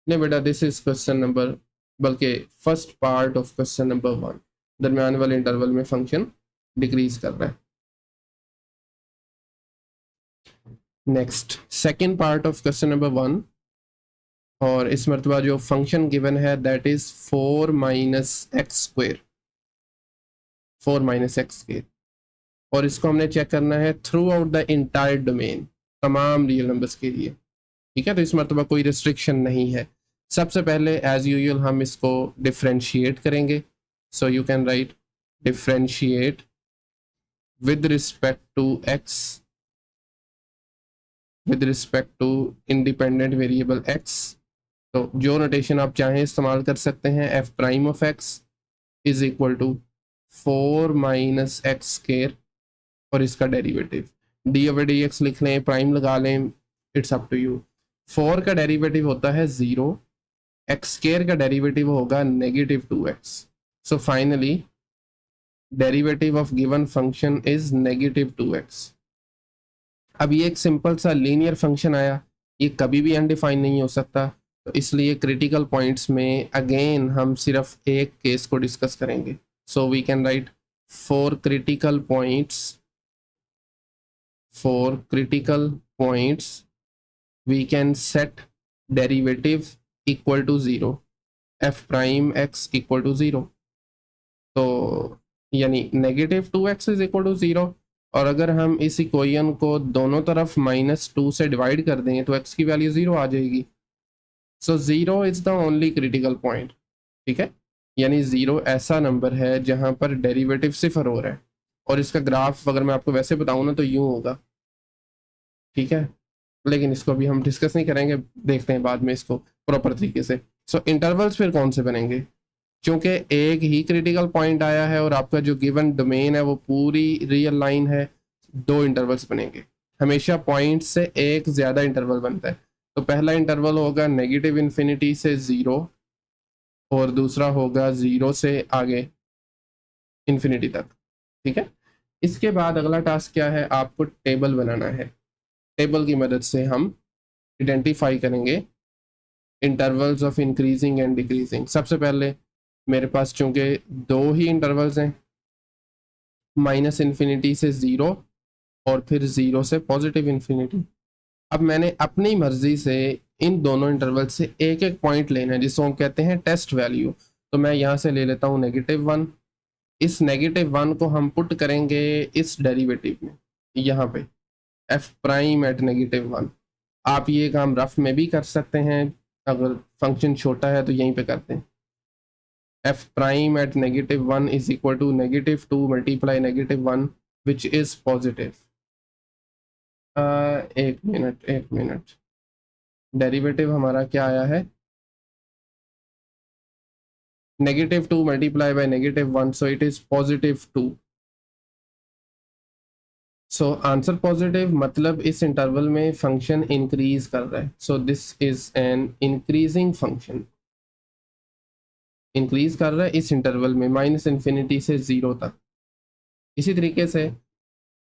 नहीं बेटा, दिस इज क्वेश्चन नंबर, बल्कि first part of question number 1, दरमियान वाले इंटरवल में फंक्शन डिक्रीज कर रहा है। Next second part of question number 1, और इस मरतबा जो फंक्शन गिवन है दैट इज 4 - x², 4 - x²। और इसको हमने चेक करना है through out the entire domain, तमाम रियल नंबर्स के लिए। ठीक है, तो इस मरतबा कोई रिस्ट्रिक्शन नहीं है। सबसे पहले एज यूजुअल हम इसको डिफ्रेंशिएट करेंगे। So you can write differentiate with respect to x, with respect to independent variable x. तो जो नोटेशन आप चाहें इस्तेमाल कर सकते हैं। F prime of x is equal to 4 minus x square और इसका derivative d over d x लिख लें, प्राइम लगा लें, इट्स अप टू यू। 4 का डेरिवेटिव होता है 0, एक्स स्केयर का डेरिवेटिव होगा -2x। So finally derivative of given function is -2x। अब ये एक सिंपल सा लीनियर फंक्शन आया, ये कभी भी अनडिफाइन नहीं हो सकता, तो इसलिए क्रिटिकल पॉइंट्स में अगेन हम सिर्फ एक केस को डिस्कस करेंगे। So we can write for critical points we can set derivative equal to 0, f prime x equal to 0। तो यानी -2x इज इक्वल टू 0, और अगर हम इस इक्वेशन को दोनों तरफ -2 से डिवाइड कर दें तो x की वैल्यू 0 आ जाएगी। सो 0 is the only critical point. ठीक है, यानी 0 ऐसा नंबर है जहां पर डेरिवेटिव 0 हो रहा है, और इसका ग्राफ अगर मैं आपको वैसे बताऊं ना तो यूं होगा। ठीक है, लेकिन इसको अभी हम डिस्कस नहीं करेंगे, देखते हैं बाद में इसको प्रॉपर तरीके से। सो इंटरवल्स फिर कौन से बनेंगे, क्योंकि एक ही क्रिटिकल पॉइंट आया है और आपका जो गिवन डोमेन है वो पूरी रियल लाइन है, 2 इंटरवल्स बनेंगे। हमेशा पॉइंट से एक ज़्यादा इंटरवल बनता है। तो पहला इंटरवल होगा -∞ से 0, और दूसरा होगा 0 से आगे इन्फिनिटी तक। ठीक है, इसके बाद अगला टास्क क्या है, आपको टेबल बनाना है। टेबल की मदद से हम आइडेंटिफाई करेंगे intervals of increasing and decreasing. सबसे पहले मेरे पास चूंकि 2 ही इंटरवल्स हैं, -∞ से 0 और फिर 0 से +∞। अब मैंने अपनी मर्जी से इन दोनों इंटरवल से एक एक पॉइंट लेना है जिसको हम कहते हैं टेस्ट वैल्यू। तो मैं यहाँ से ले लेता हूँ -1। इस -1 को हम पुट करेंगे इस डेरिवेटिव में, यहाँ पे f प्राइम एट -1। आप ये काम रफ में भी कर सकते हैं, अगर फंक्शन छोटा है तो यहीं पे करते हैं। f prime at -1 is equal to -2 multiply -1 which is positive. एक मिनट, डेरिवेटिव हमारा क्या आया है, -2 multiply by -1, so it is +2। So answer positive, मतलब इस इंटरवल में फंक्शन इंक्रीज कर रहा है। So this is an increasing function, increase कर रहा है इस इंटरवल में -∞ से 0 तक। इसी तरीके से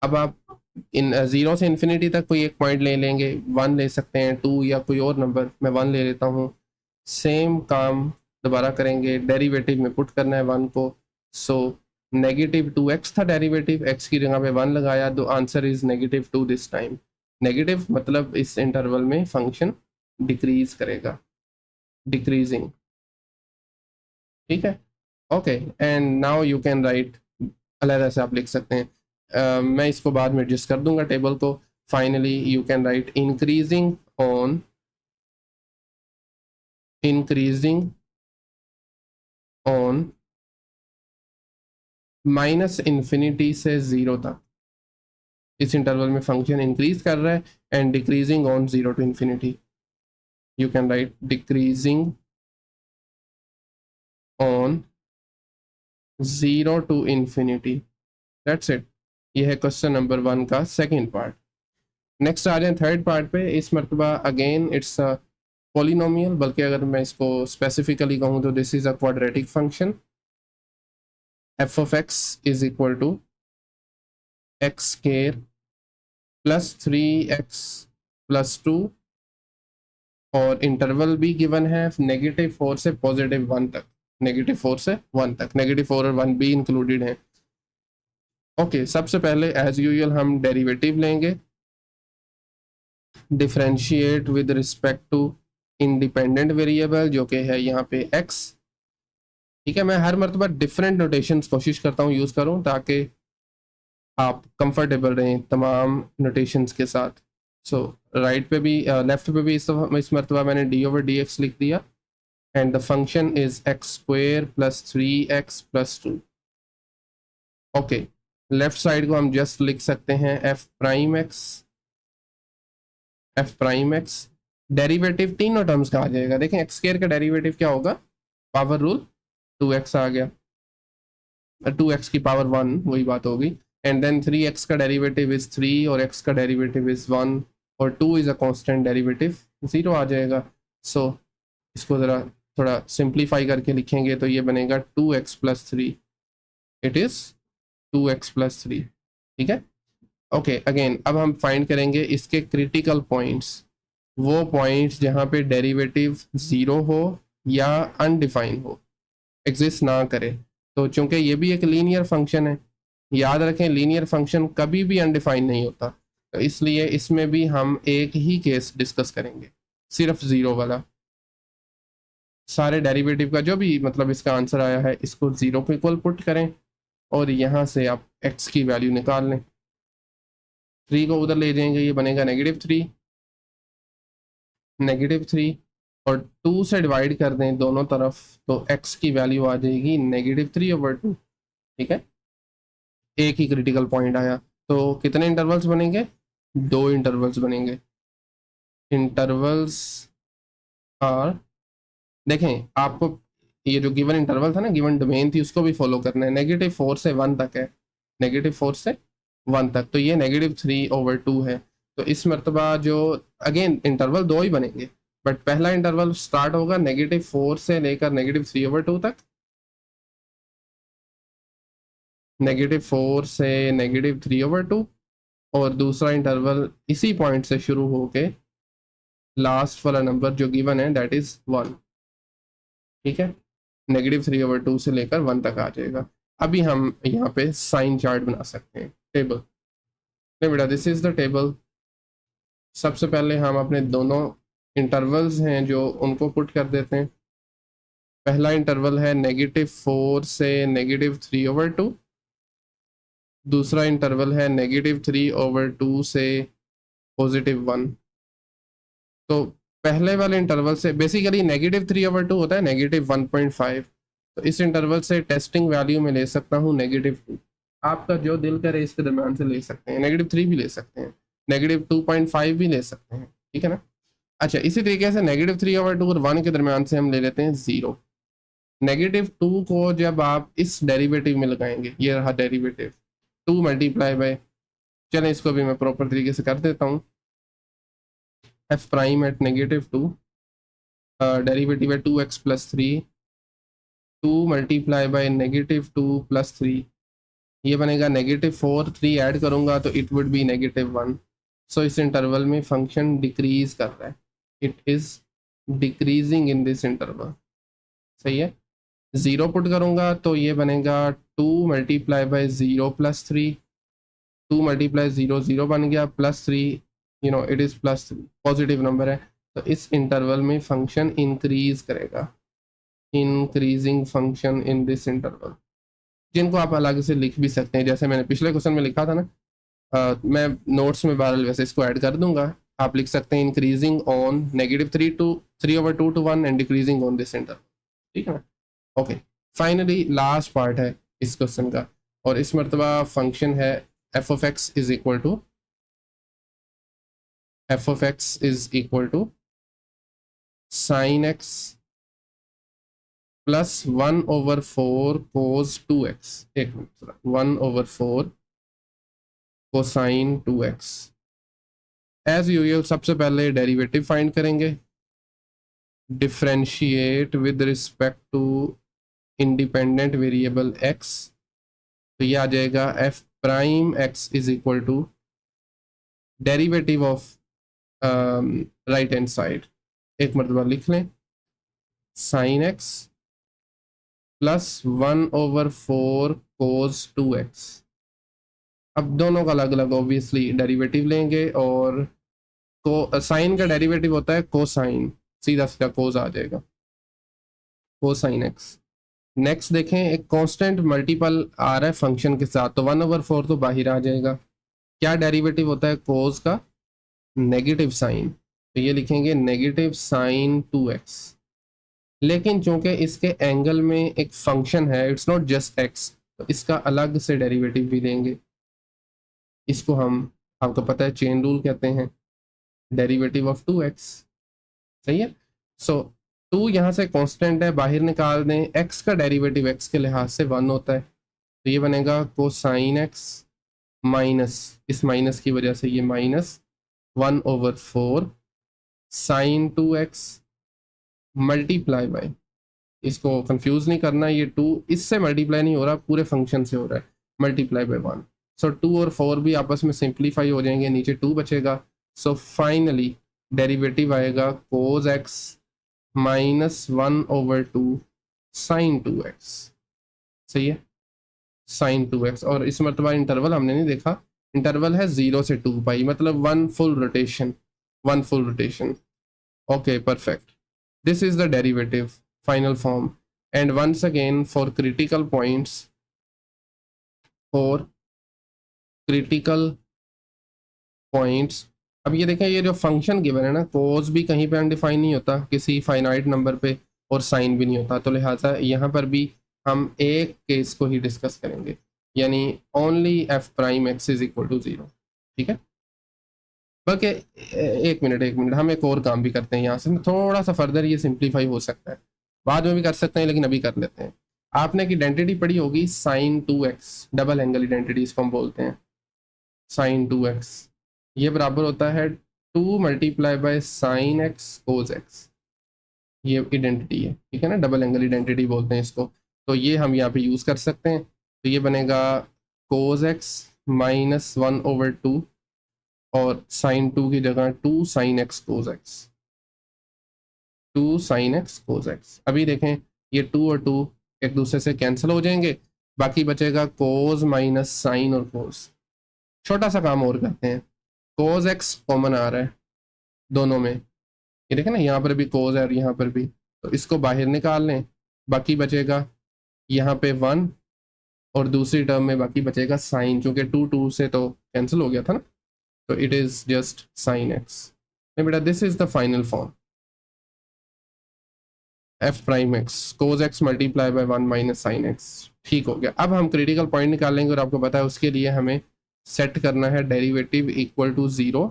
अब आप इन 0 से इन्फिनिटी तक कोई एक पॉइंट ले लेंगे, 1 ले सकते हैं, 2 या कोई और नंबर, मैं 1 ले लेता हूँ। सेम काम दोबारा करेंगे, डेरिवेटिव में पुट करना है 1 को। सो -2x था डेरिवेटिव, x की जगह पे 1 लगाया, तो answer is -2 this time. Negative मतलब इस इंटरवल में फंक्शन डिक्रीज करेगा, डिक्रीजिंग। ठीक है, okay, and now you can right, अलग से आप लिख सकते हैं, मैं इसको बाद में एडजस्ट कर दूंगा टेबल को। Finally you can right increasing on -∞ से 0 तक, इस इंटरवल में फंक्शन इंक्रीज कर रहा है, and decreasing on 0 to ∞। You can write decreasing on 0 to ∞। That's it. ये है क्वेश्चन नंबर 1 का सेकेंड पार्ट। नेक्स्ट आ जाए थर्ड पार्ट पे। इस मरतबा अगेन इट्स अ पॉलिनोमियल, बल्कि अगर मैं इसको स्पेसिफिकली कहूँ तो this is a quadratic function. f of x is equal to x square plus 3x plus 2, और इंटरवल भी गिवन है -4 से +1 तक, -4 से 1 तक, -4 और 1 भी इंक्लूडेड है। ओके, सबसे पहले एज यूजुअल हम डेरिवेटिव लेंगे, differentiate with respect to independent variable जो कि है यहाँ पे x। ठीक है, मैं हर मरतबा डिफरेंट नोटेशंस कोशिश करता हूँ यूज़ करूँ ताकि आप कंफर्टेबल रहें तमाम नोटेशंस के साथ। सो राइट पे भी लेफ्ट पे भी इस मरतबा मैंने डी ओवर डी एक्स लिख दिया and the function is x square plus 3x plus 2। Okay, left side को हम जस्ट लिख सकते हैं एफ प्राइम एक्स। डेरिवेटिव तीनों टर्म्स का आ जाएगा। देखें एक्स स्क्वायर का डेरिवेटिव क्या होगा, पावर रूल 2x आ गया, 2x की पावर 1 वही बात होगी। एंड देन 3x का डेरिवेटिव इज 3 और x का डेरिवेटिव इज 1 और 2 इज अ कांस्टेंट डेरिवेटिव 0 आ जाएगा। सो इसको ज़रा थोड़ा सिंप्लीफाई करके लिखेंगे तो ये बनेगा 2x plus 3, it is 2x plus 3। ठीक है, ओके। अगेन अब हम फाइंड करेंगे इसके क्रिटिकल पॉइंट्स, वो पॉइंट्स जहाँ पे डेरिवेटिव 0 हो या अनडिफाइन हो, एग्जिस्ट ना करे। तो चूंकि ये भी एक लीनियर फंक्शन है, याद रखें लीनियर फंक्शन कभी भी अनडिफाइन नहीं होता, तो इसलिए इसमें भी हम एक ही केस डिस्कस करेंगे, सिर्फ 0 वाला। सारे डेरिवेटिव का जो भी मतलब इसका आंसर आया है इसको 0 को इक्वल पुट करें और यहाँ से आप x की वैल्यू निकाल लें। 3 को उधर ले जाएंगे, ये बनेगा -3 और 2 से डिवाइड कर दें दोनों तरफ तो x की वैल्यू आ जाएगी -3/2। ठीक है, एक ही क्रिटिकल पॉइंट आया। तो कितने इंटरवल्स बनेंगे, 2 इंटरवल्स बनेंगे। इंटरवल्स आर, देखें आपको ये जो गिवन इंटरवल था ना, गिवन डोमेन थी, उसको भी फॉलो करना है। -4 से 1 तक है, -4 से 1 तक, तो ये -3/2 है। तो इस मरतबा जो अगेन इंटरवल 2 ही बनेंगे, बट पहला इंटरवल स्टार्ट होगा -4 से लेकर -3/2 तक, -4 से -3/2, और दूसरा इंटरवल इसी पॉइंट से शुरू होके लास्ट वाला नंबर जो गिवन है दैट इज 1। ठीक है, -3/2 से लेकर 1 तक आ जाएगा। अभी हम यहाँ पे साइन चार्ट बना सकते हैं, टेबल। नहीं बेटा, दिस इज द टेबल। सबसे पहले हम अपने दोनों इंटरवल्स हैं जो उनको पुट कर देते हैं। पहला इंटरवल है -4 से -3/2, दूसरा इंटरवल है -3/2 से +1। तो पहले वाले इंटरवल से बेसिकली -3/2 होता है -1.5, तो इस इंटरवल से टेस्टिंग वैल्यू में ले सकता हूँ -2। आपका जो दिल करे इसके दरम्यान से ले सकते हैं, -3 भी ले सकते हैं, -2.5 भी ले सकते हैं। ठीक है ना। अच्छा, इसी तरीके से -3/2 और 1 के दरम्यान से हम ले लेते हैं 0। -2 को जब आप इस डेरिवेटिव में लगाएंगे, ये रहा डेरिवेटिव 2 मल्टीप्लाई बाय, चलें इसको भी मैं प्रॉपर तरीके से कर देता हूँ। एफ प्राइम एट -2, डेरिवेटिव है 2x plus 3, 2 multiply bye -2 plus 3, ये बनेगा -4, 3 ऐड करूँगा तो इट वुड बी -1। सो इस इंटरवल में फंक्शन डिक्रीज कर रहा है, it is decreasing in this interval. सही है, 0 पुट करूँगा तो ये बनेगा 2 मल्टीप्लाई बाय 0 प्लस 3, 2 मल्टीप्लाई 0 0 बन गया, plus 3, you know it is +3, positive number है। तो इस इंटरवल में फंक्शन इंक्रीज करेगा, increasing function in this interval, जिनको आप अलग से लिख भी सकते हैं, जैसे मैंने पिछले क्वेश्चन में लिखा था ना। मैं नोट्स में बहरहाल वैसे इसको ऐड कर दूंगा। आप लिख सकते हैं increasing on -3/2 to 1 and decreasing on this interval. ठीक है ना। ओके, फाइनली लास्ट पार्ट है इस क्वेश्चन का, और इस मरतबा फंक्शन है f of x is equal to sin x plus 1/4 cos 2x। एक minute, 1/4 cosine 2x। As usual सबसे पहले डेरिवेटिव फाइंड करेंगे, differentiate with respect to independent variable x, तो ये आ जाएगा f prime x is equal to derivative of right hand side, एक मरतबा लिख लें, साइन x प्लस 1/4 कोस 2x। अब दोनों का अलग अलग ऑब्वियसली डेरिवेटिव लेंगे, और को साइन का डेरिवेटिव होता है कोसाइन, सीधा सीधा कोस आ जाएगा, कोसाइन x। नेक्स्ट देखें, एक कांस्टेंट मल्टीपल आ रहा है फंक्शन के साथ, तो 1/4 तो बाहर आ जाएगा। क्या डेरिवेटिव होता है कोस का? नेगेटिव साइन, तो ये लिखेंगे नेगेटिव साइन 2x। लेकिन चूंकि इसके एंगल में एक फंक्शन है, इट्स नॉट जस्ट x, तो इसका अलग से डेरिवेटिव भी लेंगे। इसको हम, आपको पता है चेन रूल कहते हैं, डेरिवेटिव ऑफ 2x। सही है। सो 2 यहाँ से कांस्टेंट है, बाहर निकाल दें, x का डेरिवेटिव x के लिहाज से 1 होता है, तो ये बनेगा कोसाइन x माइनस, इस माइनस की वजह से ये minus 1/4 sine 2x multiply by, इसको कंफ्यूज नहीं करना, ये 2 इससे मल्टीप्लाई नहीं हो रहा, पूरे फंक्शन से हो रहा है, मल्टीप्लाई बाय 1। सो 2 और 4 भी आपस में सिंप्लीफाई हो जाएंगे, नीचे 2 बचेगा। सो फाइनली डेरिवेटिव आएगा कोस x माइनस 1/2 साइन 2x। सही है, साइन 2x। और इस मरतबा इंटरवल हमने नहीं देखा, इंटरवल है 0 से 2 पाई, मतलब 1 full rotation, 1 full rotation. Okay, perfect. This is the derivative, final form. And once again, for critical points, for critical points, अब ये देखें, ये जो फंक्शन गिवन है ना, कोस भी कहीं पे अनडिफाइन नहीं होता किसी फाइनाइट नंबर पे, और साइन भी नहीं होता, तो लिहाजा यहाँ पर भी हम एक केस को ही डिस्कस करेंगे, यानी only f prime x is equal to 0। ठीक है, बल्कि एक मिनट हम एक और काम भी करते हैं यहाँ से, थोड़ा सा फर्दर ये सिंप्लीफाई हो सकता है, बाद में भी कर सकते हैं, लेकिन अभी कर लेते हैं। आपने एक आइडेंटिटी पढ़ी होगी sign 2x, double angle identity इसको हम बोलते हैं, साइन 2x ये बराबर होता है 2 multiply by sine x cos x, ये आइडेंटिटी है। ठीक है ना, डबल एंगल आइडेंटिटी बोलते हैं इसको, तो ये हम यहाँ पे यूज़ कर सकते हैं। तो ये बनेगा कोस एक्स माइनस 1/2 और साइन 2 की जगह 2 sine x cos x, 2 sine x cos x. अभी देखें, ये 2 और 2 एक दूसरे से कैंसिल हो जाएंगे, बाकी बचेगा कोस माइनस साइन और कोस। छोटा सा काम और करते हैं, कोस एक्स कॉमन आ रहा है दोनों में, ये देखें ना, यहाँ पर भी कोस है और यहाँ पर भी, तो इसको बाहर निकाल लें, बाकी बचेगा यहाँ पे 1, और दूसरी टर्म में बाकी बचेगा साइन, चूँकि 2 से तो कैंसिल हो गया था ना, तो it is just sine x. बेटा this is the final form, f prime x cos x multiply by 1 minus sine x. ठीक हो गया। अब हम क्रिटिकल पॉइंट निकालेंगे, और आपको पता है उसके लिए हमें सेट करना है डेरिवेटिव इक्वल टू 0।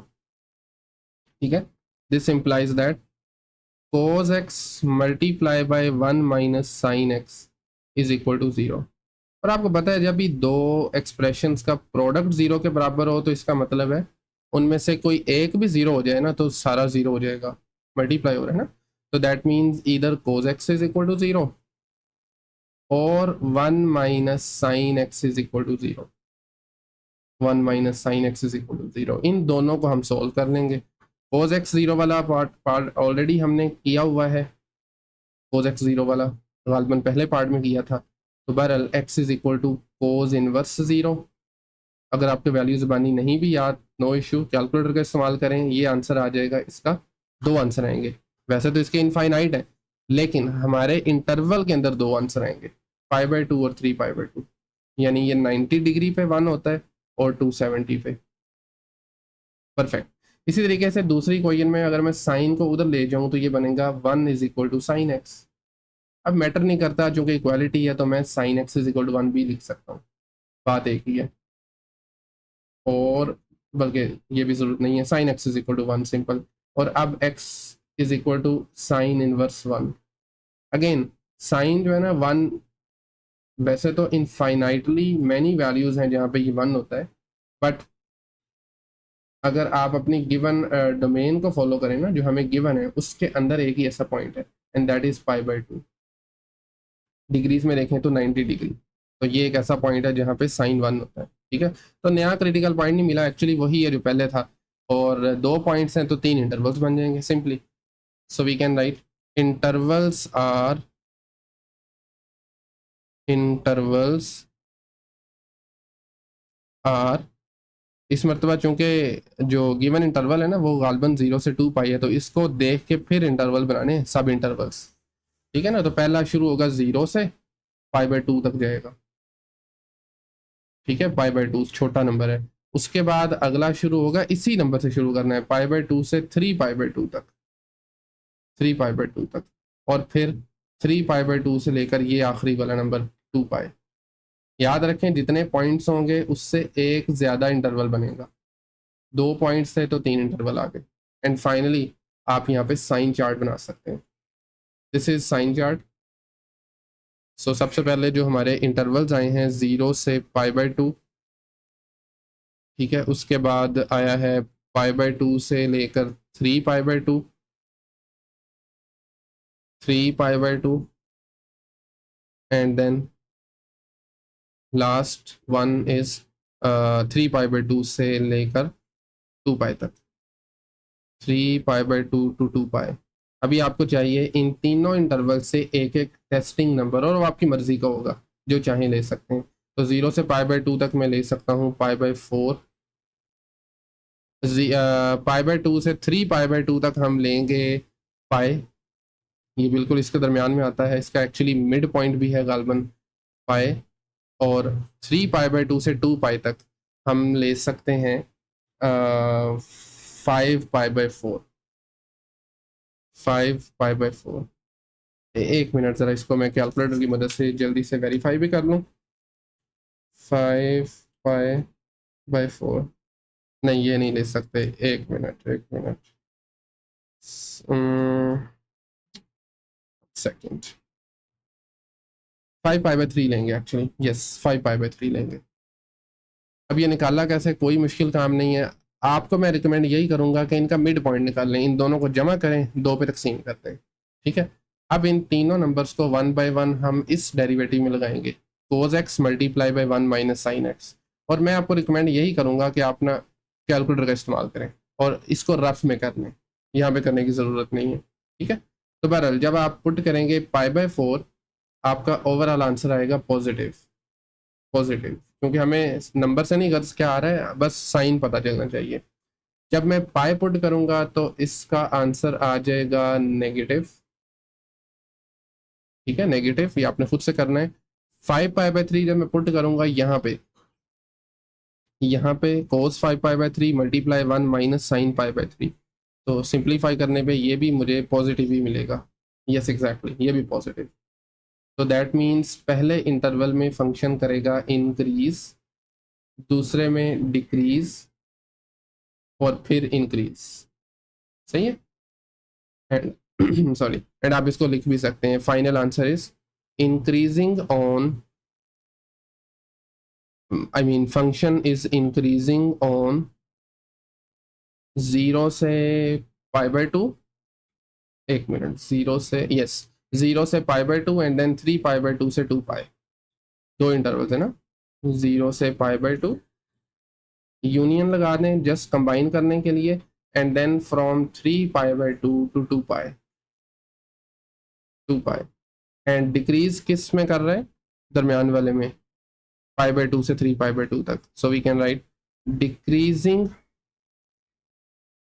ठीक है, this implies that cos x multiply by 1 minus sine x is equal to 0। और आपको पता है जब भी दो एक्सप्रेशंस का प्रोडक्ट 0 के बराबर हो, तो इसका मतलब है उनमें से कोई एक भी 0 हो जाए ना, तो सारा 0 हो जाएगा, मल्टीप्लाई हो रहा है ना, तो that means either cos x is equal to 0 और 1 minus sine x is equal to 0, 1 minus sine x is equal to 0। इन दोनों को हम सोल्व कर लेंगे। कोस एक्स 0 वाला पार्ट ऑलरेडी हमने किया हुआ है, कोस एक्स 0 वाला गालबन पहले पार्ट में किया था, तो बहरहाल x is equal to cos inverse 0। अगर आपके वैल्यू ज़बानी नहीं भी याद, नो इशू, कैलकुलेटर का इस्तेमाल करें, ये आंसर आ जाएगा। इसका 2 आंसर आएंगे, वैसे तो इसके इनफाइनाइट है, लेकिन हमारे इंटरवल के अंदर 2 आंसर आएंगे, π/2 और 3π/2, यानी ये 90 डिग्री पे 1 होता है और 270 पे। परफेक्ट। इसी तरीके से दूसरी क्वेश्चन में अगर मैं साइन को उधर ले जाऊं, तो ये बनेगा 1 is equal to sine x. अब मैटर नहीं करता, चूंकि इक्वालिटी है, तो मैं sine x is equal to 1 भी लिख सकता हूँ, बात एक ही है। और बल्कि ये भी ज़रूरत नहीं है, sine x is equal to 1 simple. और अब x is equal to sine inverse 1। Again sine जो है ना 1, वैसे तो इनफाइनाइटली मैनी वैल्यूज़ हैं जहाँ पे ये 1 होता है, बट अगर आप अपनी गिवन डोमेन को फॉलो करें ना, जो हमें गिवन है उसके अंदर एक ही ऐसा पॉइंट है, एंड दैट इज़ π/2। डिग्रीज में देखें तो 90 डिग्री, तो ये एक ऐसा पॉइंट है जहाँ पे साइन 1 होता है। ठीक है, तो नया क्रिटिकल पॉइंट नहीं मिला, एक्चुअली वही है जो पहले था, और 2 पॉइंट्स हैं तो 3 इंटरवल्स बन जाएंगे simply. So we can write intervals are इस मरतबा चूंकि जो गिवन इंटरवल है ना वो गालबन 0 से 2 पाई है, तो इसको देख के फिर इंटरवल बनाने सब इंटरवल्स। ठीक है ना, तो पहला शुरू होगा 0 से, π/2 तक जाएगा, ठीक है। π/2 छोटा नंबर है। उसके बाद अगला शुरू होगा, इसी नंबर से शुरू करना है, π/2 से 3π/2 तक, 3π/2 तक, और फिर 3π/2 से लेकर ये आखिरी वाला नंबर 2π। याद रखें जितने पॉइंट्स होंगे उससे एक ज़्यादा इंटरवल बनेगा, 2 पॉइंट्स थे तो 3 इंटरवल आ गए। एंड फाइनली आप यहाँ पे साइन चार्ट बना सकते हैं। This is sine chart. So सबसे पहले जो हमारे इंटरवल्स आए हैं 0 से π/2, ठीक है। उसके बाद आया है π/2 से लेकर 3π/2, 3π/2, and then last one is 3π/2 से लेकर 2π तक, 3π/2 to 2π। अभी आपको चाहिए इन तीनों इंटरवल से एक एक टेस्टिंग नंबर, और वो आपकी मर्जी का होगा, जो चाहे ले सकते हैं। तो 0 से π/2 तक मैं ले सकता हूँ π/4, π/2 से 3π/2 तक हम लेंगे पाई, ये बिल्कुल इसके दरमियान में आता है, इसका एक्चुअली मिड पॉइंट भी है गालबन पाई। और 3π/2 से 2π तक हम ले सकते हैं 5π/4, 5π/4। एक मिनट ज़रा इसको मैं कैलकुलेटर की मदद से जल्दी से वेरीफाई भी कर लूँ। 5π/4 नहीं, ये नहीं ले सकते, एक मिनट सेकंड। 5π/3 लेंगे एक्चुअली, यस 5π/3 लेंगे। अब ये निकालना कैसे, कोई मुश्किल काम नहीं है। आपको मैं रिकमेंड यही करूँगा कि इनका मिड पॉइंट निकाल लें, इन दोनों को जमा करें, 2 पे तकसीम करते हैं, ठीक है। अब इन तीनों नंबर्स को 1 बाय 1 हम इस डेरिवेटिव में लगाएंगे, cos x multiply by 1 minus sine x। और मैं आपको रिकमेंड यही करूँगा कि आप ना कैलकुलेटर का इस्तेमाल करें और इसको रफ में कर लें, यहाँ पे करने की ज़रूरत नहीं है, ठीक है। तो बहरहाल जब आप पुट करेंगे π/4, आपका ओवरऑल आंसर आएगा पॉजिटिव, क्योंकि हमें नंबर से नहीं गर्ज क्या आ रहा है, बस साइन पता चलना चाहिए। जब मैं पाई पुट करूंगा तो इसका आंसर आ जाएगा नेगेटिव, ठीक है, नेगेटिव, ये आपने खुद से करना है। 5π/3 जब मैं पुट करूंगा यहाँ पे cos 5π/3 मल्टीप्लाई 1 माइनस साइन π/3, तो सिंप्लीफाई करने पे ये भी मुझे पॉजिटिव ही मिलेगा, यस एग्जैक्टली, ये भी पॉजिटिव। तो दैट मीन्स पहले इंटरवल में फंक्शन करेगा इंक्रीज, दूसरे में डिक्रीज, और फिर इंक्रीज, सही है। एंड सॉरी, एंड आप इसको लिख भी सकते हैं, final answer is increasing on, I mean function is increasing on 0 से π/2, एक मिनट, 0 से, यस 0 से π/2 एंड देन 3π/2 से 2π, 2 इंटरवल है ना, 0 से π/2 यूनियन लगा दें जस्ट कंबाइन करने के लिए, and then from 3π/2 to 2π, and decrease किस में कर रहे हैं, दरमियान वाले में, π/2 से 3π/2 तक। So we can write decreasing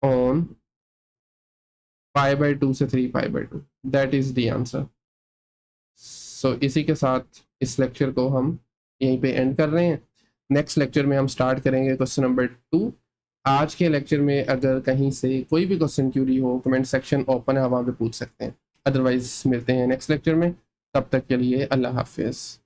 on π/2 से 3π/2, that is the answer. So इसी के साथ इस लेक्चर को हम यहीं पे एंड कर रहे हैं। नेक्स्ट लेक्चर में हम स्टार्ट करेंगे क्वेश्चन नंबर 2। आज के लेक्चर में अगर कहीं से कोई भी क्वेश्चन क्यूरी हो, कमेंट सेक्शन ओपन है, वहाँ पे पूछ सकते हैं। अदरवाइज मिलते हैं नेक्स्ट लेक्चर में, तब तक के लिए अल्लाह हाफिज़।